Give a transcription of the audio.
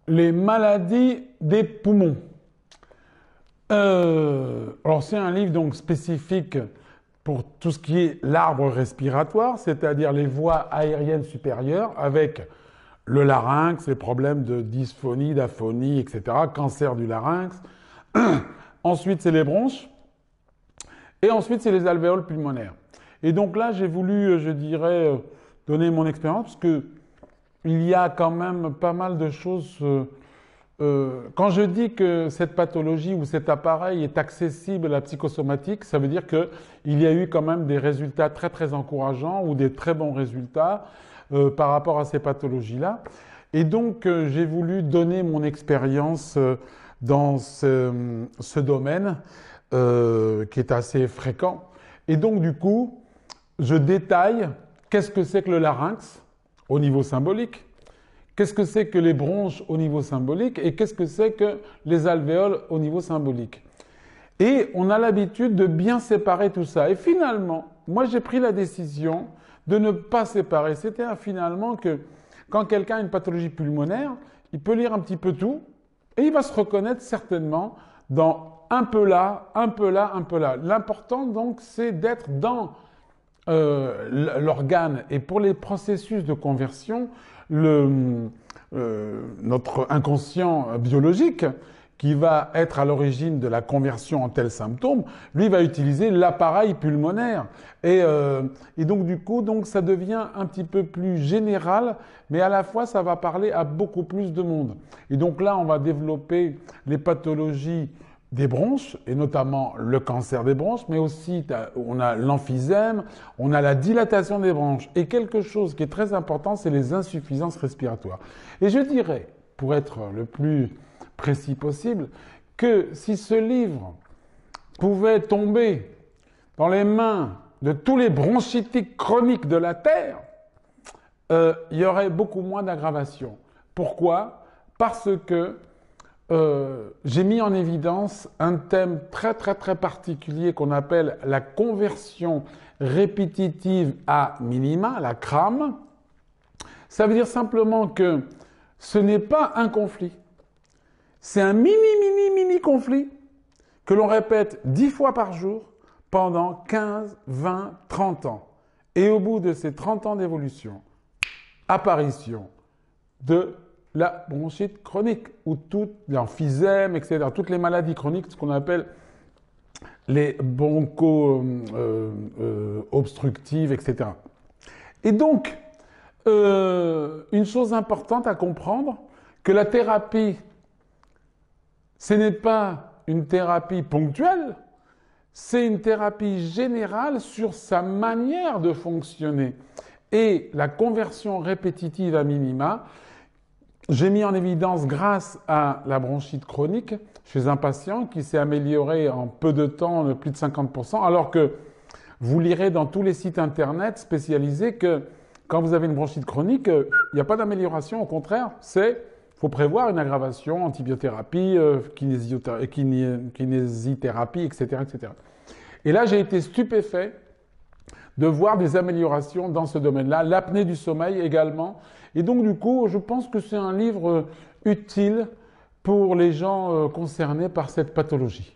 les maladies des poumons. Alors c'est un livre donc spécifique pour tout ce qui est l'arbre respiratoire, c'est-à-dire les voies aériennes supérieures, avec le larynx, les problèmes de dysphonie, d'aphonie, etc., cancer du larynx. Ensuite, c'est les bronches. Et ensuite, c'est les alvéoles pulmonaires. Et donc là, j'ai voulu, je dirais, donner mon expérience, parce que il y a quand même pas mal de choses. Quand je dis que cette pathologie ou cet appareil est accessible à la psychosomatique, ça veut dire qu'il y a eu quand même des résultats très très encourageants ou des très bons résultats par rapport à ces pathologies-là. Et donc j'ai voulu donner mon expérience dans ce domaine qui est assez fréquent. Et donc du coup, je détaille qu'est-ce que c'est que le larynx au niveau symbolique. Qu'est-ce que c'est que les bronches au niveau symbolique et qu'est-ce que c'est que les alvéoles au niveau symbolique. Et on a l'habitude de bien séparer tout ça. Et finalement, moi j'ai pris la décision de ne pas séparer. C'est-à-dire finalement que quand quelqu'un a une pathologie pulmonaire, il peut lire un petit peu tout et il va se reconnaître certainement dans un peu là, un peu là, un peu là. L'important donc c'est d'être dans l'organe. Et pour les processus de conversion, notre inconscient biologique, qui va être à l'origine de la conversion en tel symptôme, lui va utiliser l'appareil pulmonaire. Et donc du coup, donc, ça devient un petit peu plus général, mais à la fois ça va parler à beaucoup plus de monde. Et donc là, on va développer les pathologies des bronches, et notamment le cancer des bronches, mais aussi on a l'emphysème, on a la dilatation des bronches. Et quelque chose qui est très important, c'est les insuffisances respiratoires. Et je dirais, pour être le plus précis possible, que si ce livre pouvait tomber dans les mains de tous les bronchitiques chroniques de la Terre, il y aurait beaucoup moins d'aggravation. Pourquoi? Parce que j'ai mis en évidence un thème très très très particulier qu'on appelle la conversion répétitive à minima, la CRAM. Ça veut dire simplement que ce n'est pas un conflit. C'est un mini conflit que l'on répète 10 fois par jour pendant 15, 20, 30 ans. Et au bout de ces 30 ans d'évolution, apparition de la bronchite chronique, ou tout l'emphysème, etc., toutes les maladies chroniques, ce qu'on appelle les broncho-obstructives, etc. Et donc, une chose importante à comprendre, que la thérapie, ce n'est pas une thérapie ponctuelle, c'est une thérapie générale sur sa manière de fonctionner. Et la conversion répétitive à minima, j'ai mis en évidence grâce à la bronchite chronique chez un patient qui s'est amélioré en peu de temps de plus de 50%, alors que vous lirez dans tous les sites internet spécialisés que quand vous avez une bronchite chronique, il n'y a pas d'amélioration, au contraire, faut prévoir une aggravation, antibiothérapie, kinésithérapie, etc., etc. Et là, j'ai été stupéfait de voir des améliorations dans ce domaine-là, l'apnée du sommeil également. Et donc, du coup, je pense que c'est un livre utile pour les gens concernés par cette pathologie.